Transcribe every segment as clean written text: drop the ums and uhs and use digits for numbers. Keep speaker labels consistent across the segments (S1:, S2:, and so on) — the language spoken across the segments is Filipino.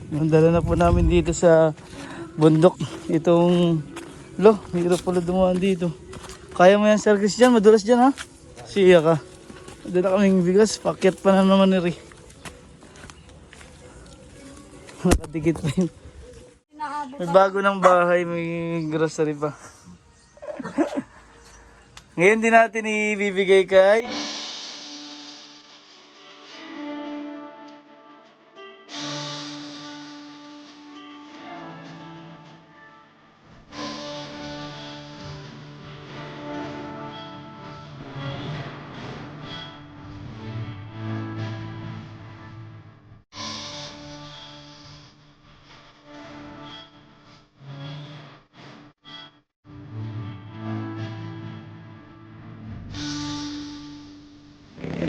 S1: Dala na po namin dito sa bundok. Itong hirap pala dumaan dito. Kaya mo yan, Sir Christian? Madulas dyan, ha? Siya ka. Dala kaming bigas. Paket pa na naman ni Ri. Nakadikit pa yun. May bago ng bahay. May grocery pa. Ngayon din natin ibibigay kay...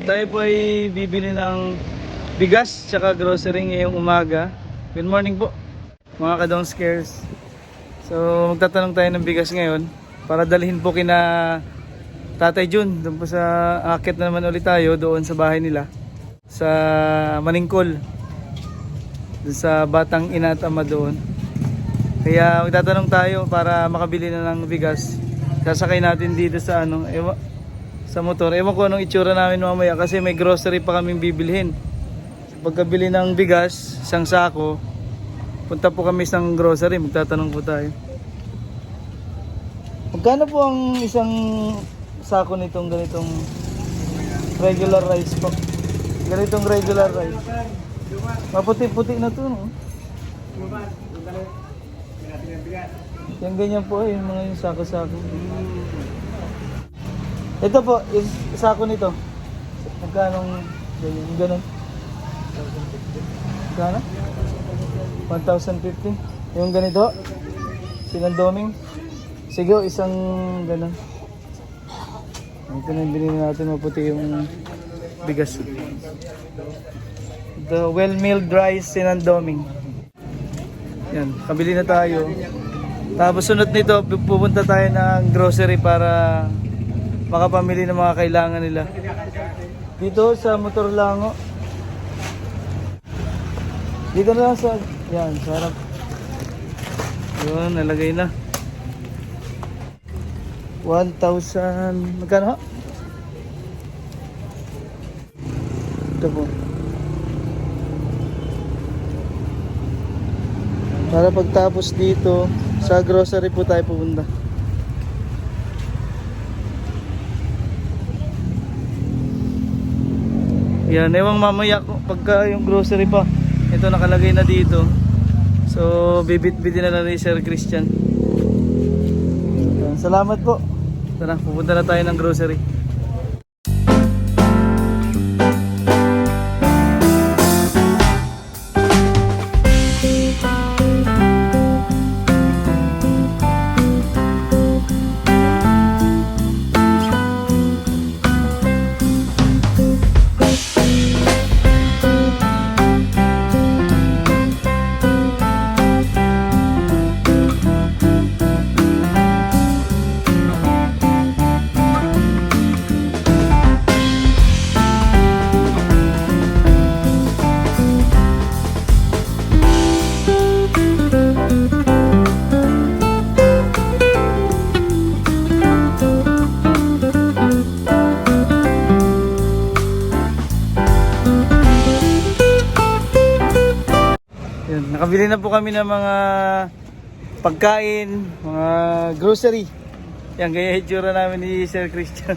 S1: Tayo po ay bibili ng bigas tsaka grocery ngayong umaga. Good morning po mga ka-downstairs. So magtatanong tayo ng bigas ngayon para dalhin po kina Tatay Jun. Doon po sa akit na naman ulit tayo doon sa bahay nila sa Maningkol, doon sa Batang Ina at Ama doon. Kaya magtatanong tayo para makabili na ng bigas. Sasakay natin dito sa sa motor. Ewan ko anong itsura namin mamaya kasi may grocery pa kaming bibilhin. Pagkabili ng bigas, isang sako, punta po kami sa grocery, magtatanong po tayo. Magkano po ang isang sako nitong ganitong regular rice po? Ganitong regular rice. Maputi-puti na to, no? Yung ganyan po, yung mga yung sako-sako. Ito po, sako nito. Magkano ganyan? Ganun. Magkano? 1,050. Yung ganito, sinandoming. Sige, isang ganun. Ito na yung binili natin, maputi yung bigas. The well-milled rice sinandoming. Yan, kabili na tayo. Tapos sunod nito, pupunta tayo ng grocery para makapamili ng mga kailangan nila. Dito sa Motor Lango. Dito na lang sa... Yan, sa harap. Yun, nalagay na. 1,000... Magkano? Ito po. Para pagtapos dito, sa grocery po tayo pupunta. Yan, ewang mamaya pagka yung grocery pa. Ito nakalagay na dito. So, bibit-bitin na lang ni Sir Christian. Yan, salamat po. Tara, pupunta na tayo ng grocery. Nakabili na po kami ng mga pagkain, mga grocery. Yan, gaya itsura namin ni Sir Christian.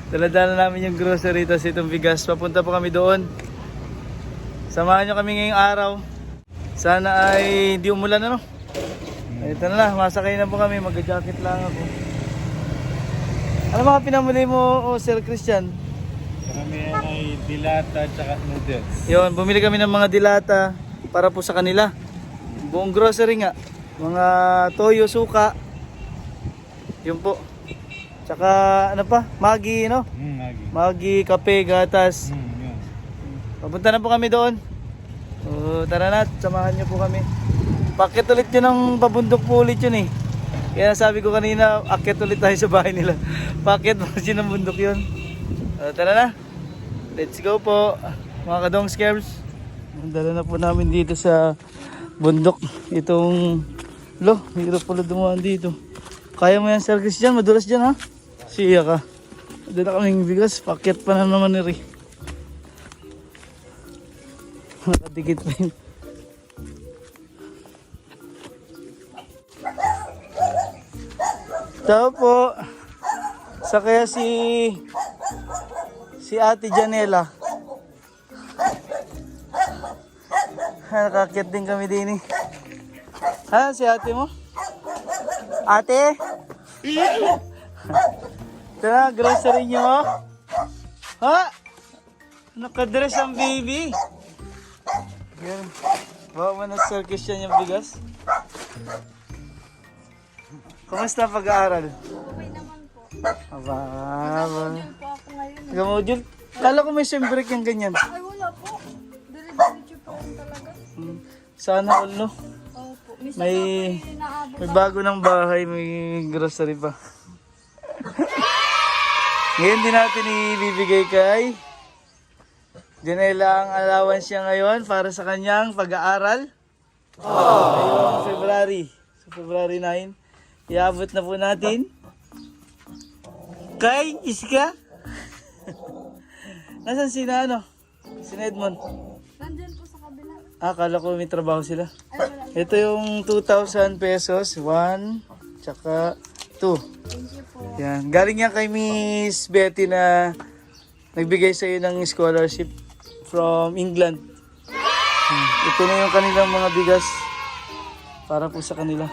S1: Dala-dala namin yung grocery, tapos itong bigas. Papunta po kami doon. Samahan nyo kami ngayong araw. Sana ay hindi umulan, ano? Ito na lang, masakay na po kami. Mag-jacket lang ako. Ano mga pinamuli mo, Sir Christian?
S2: Kami ay dilata at noodles.
S1: Yun, bumili kami ng mga dilata para po sa kanila. Buong grocery nga. Mga toyo, suka. Yun po. Tsaka ano pa? Maggi, no? Maggi, kape, gatas.
S2: Yun.
S1: Papunta na po kami doon. Tara na, samahan nyo po kami. Pakit ulit yun ng pabundok po ulit yun eh. Kaya sabi ko kanina, akit ulit tayo sa bahay nila. Pakit mo siya ng bundok yun. Tara na. Let's go po. Mga kadong scares. Dala na po namin dito sa bundok. Itong, hirap pala dumaan dito. Kaya mo yan, Sir Christian? Madulas dyan, ha? Siya ka. Dala kaming bigas. Pakyat pa na naman ni Ri. Nakadikit pa yun. Tao po. Sa kaya si Ate Janela. Nakakyat din kami din eh. Ha, si ate mo? Ate? Ito na, grocery nyo. Ha? Nakadress ang baby. Yan. Bawa mo na Sir Christian yung bigas. Kumusta pag-aaral?
S3: Okay naman po.
S1: Aba.
S3: Nag-module po ako ngayon.
S1: Nag-module? Kala ko may swim break yung ganyan.
S3: Ay, wala po. Dire-diretso po yun talaga.
S1: Sana all, no?
S3: Opo. Minsan
S1: May,
S3: nga po inaabot
S1: may bago ng bahay, may grocery pa. Ngayon din natin ibibigay kay Janela ang allowance niya ngayon para sa kanyang pag-aaral. Ngayong February. Sa February 9. Iabot na po natin kay Iska. Nasaan sina ano? Sina Edmond?
S3: Nandyan po sa kabila.
S1: Akala ko may trabaho sila.
S3: Ay, wala.
S1: Ito yung 2,000 pesos. 1, tsaka 2.
S3: Thank you po.
S1: Yan. Galing yan kay Miss Betty na nagbigay sa iyo ng scholarship from England. Ito na yung kanilang mga bigas para po sa kanila.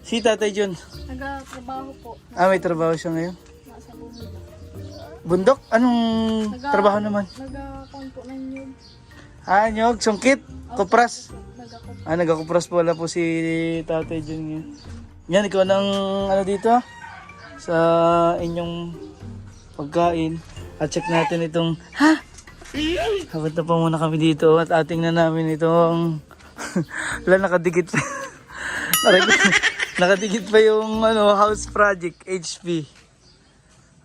S1: Si Tatay John.
S3: Nagtrabaho po.
S1: May trabaho siya ngayon.
S3: Nasa bumili.
S1: Bundok? Anong trabaho naman?
S3: Nag-account po ng nyug.
S1: Nyog, sungkit, kupras.
S3: Nag-account.
S1: Nagkakupras pala po si Tatay John ngayon. Yan, ikaw ng ano dito sa inyong pagkain. At check natin itong, habot na pa muna kami dito at ating na namin itong, nakadikit pa. Nakadikit pa yung house project, HP.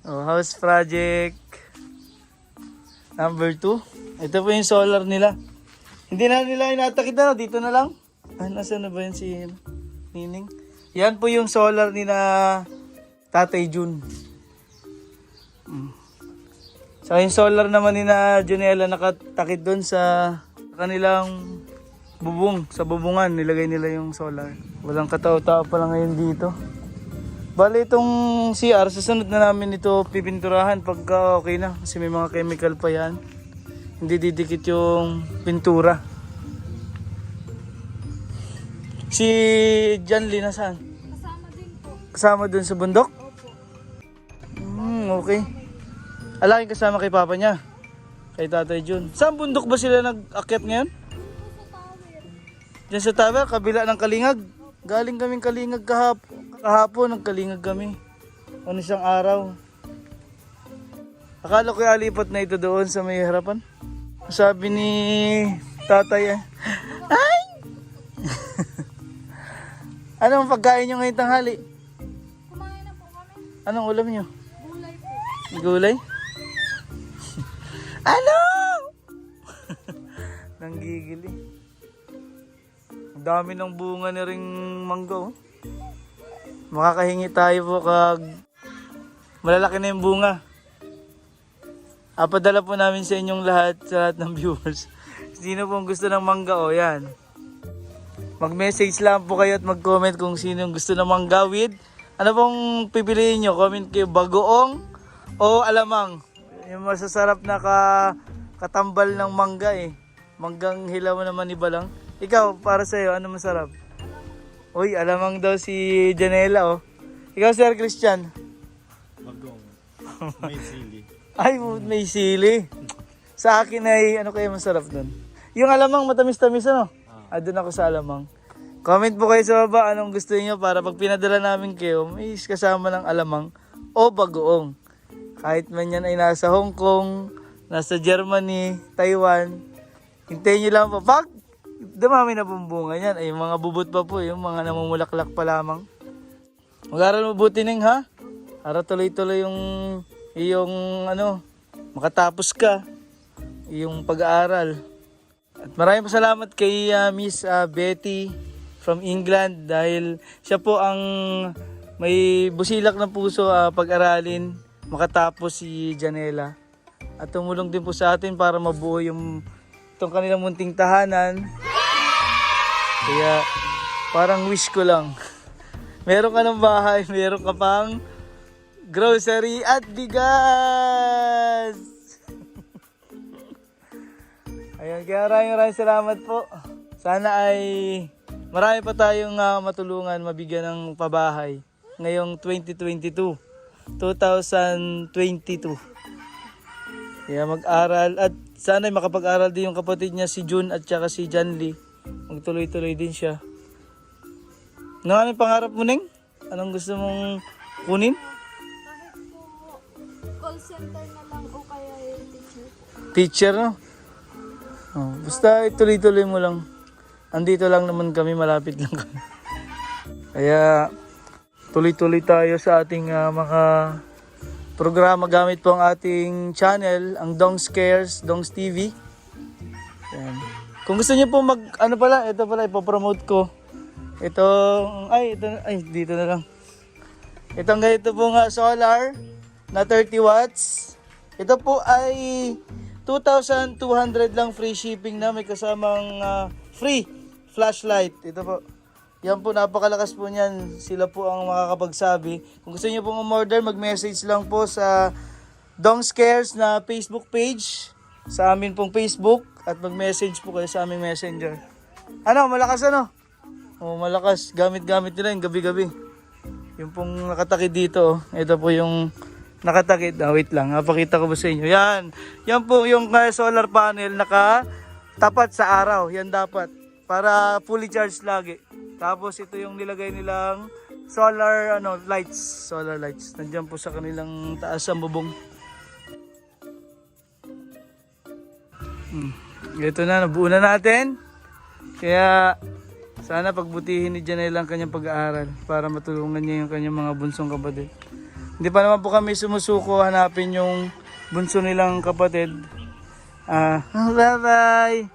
S1: House project number 2. Ito po yung solar nila. Hindi na nila inatakit na, dito na lang. Nasaan na ba yun si Nining? Yan po yung solar ni na Tatay Jun. Sa yung solar naman ni na Junela nakatakit doon sa kanilang bubong. Sa bubungan nilagay nila yung solar. Walang katao-tao pala ngayon dito. Bale itong CR, susunod na namin ito pipinturahan pagka okay na. Kasi may mga chemical pa yan. Hindi didikit yung pintura. Si John Lee nasaan?
S3: Kasama din po.
S1: Kasama dun sa bundok?
S3: Opo.
S1: Okay. Alaking kasama kay papa niya. Kay Tatay Jun. Saan bundok ba sila nag-akyat ngayon? Diyan sa tower, kabila ng Kalingag. Galing kaming Kalingag kahapon, nagkalingag kami. Isang araw. Akala ko alipat na ito doon sa may harapan. Sabi ni Tatay, ay! Anong pagkain nyo ngayong tanghali?
S3: Kumain na po kami.
S1: Anong ulam nyo?
S3: Gulay po.
S1: Gulay? Ano? Nanggigili. Ang dami ng bunga ni ring mangga, oh. Makakahingi tayo po kag malalaki na yung bunga. Padala po namin sa inyong lahat, sa lahat ng viewers. Sino pong gusto ng mangga, oh, yan. Mag-message lang po kayo at mag-comment kung sino yung gusto ng mangga with. Ano pong pipiliin nyo? Comment kayo, bagoong o alamang. Yung masasarap na katambal ng mangga eh. Manggang hilaw naman iba lang. Ikaw, para sa'yo, ano masarap? Uy, alamang daw si Janela, oh. Ikaw, Sir Christian?
S2: Bagong. May sili.
S1: Ay, may sili. Sa akin ay, ano kaya masarap doon? Yung alamang matamis-tamis, ano? Doon ako sa alamang. Comment po kayo sa baba anong gusto niyo para pag pinadala namin kayo, may kasama ng alamang o bagoong. Kahit man yan ay nasa Hong Kong, nasa Germany, Taiwan, hintayin nyo lang po. Pag dumami na pong bunga yan, ay mga bubot pa po, yung mga namumulaklak pa lamang. Mag-aral mabuti ning ha? Para tuloy-tuloy yung makatapos ka, yung pag-aaral. At maraming salamat kay Miss Betty from England dahil siya po ang may busilak ng puso pag-aralin makatapos si Janela. At tumulong din po sa atin para mabuo itong kanilang munting tahanan. Kaya parang wish ko lang. Meron ka ng bahay, meron ka pang grocery at bigas. Ayan, kaya maraming salamat po. Sana ay marami pa tayong matulungan, mabigyan ng pabahay ngayong 2022. Kaya mag-aral at sana ay makapag-aral din yung kapatid niya si June at saka si Janly. Magtuloy-tuloy din siya. Ano ang pangarap mo, Neng? Anong gusto mong kunin?
S3: Kahit po call center na lang o kaya yung teacher po.
S1: Teacher, no? Oh, basta ituloy-tuloy mo lang. Andito lang naman kami, malapit lang kami. Kaya tuloy-tuloy tayo sa ating mga programa gamit po ang ating channel, ang Dongs Cares, Dongs TV. Yan. Kung gusto niyo po ito pala ipopromote ko. Dito na lang. Itong ganito po solar na 30 watts. Ito po ay 2,200 lang free shipping na may kasamang free flashlight. Ito po. Yan po, napakalakas po niyan. Sila po ang makakapagsabi. Kung gusto niyo pong umorder, mag-message lang po sa Dongs Cares na Facebook page. Sa amin pong Facebook. At mag-message po kayo sa aming messenger. Ano, malakas ano? Oh, malakas. Gamit-gamit nila yung gabi-gabi. Yung pong nakatakid dito. Ito po yung nakatakid. Wait lang, napakita ko ba sa inyo. Yan. Yan po yung solar panel nakatapat sa araw. Yan dapat. Para fully charged lagi. Tapos ito yung nilagay nilang solar lights. Solar lights. Nandiyan po sa kanilang taas ang bubong. Ito na, nabuo na natin. Kaya sana pagbutihin ni Janela ang kanyang pag-aaral para matulungan niya yung kanyang mga bunsong kapatid. Hindi pa naman po kami sumusuko hanapin yung bunso nilang kapatid. Bye-bye!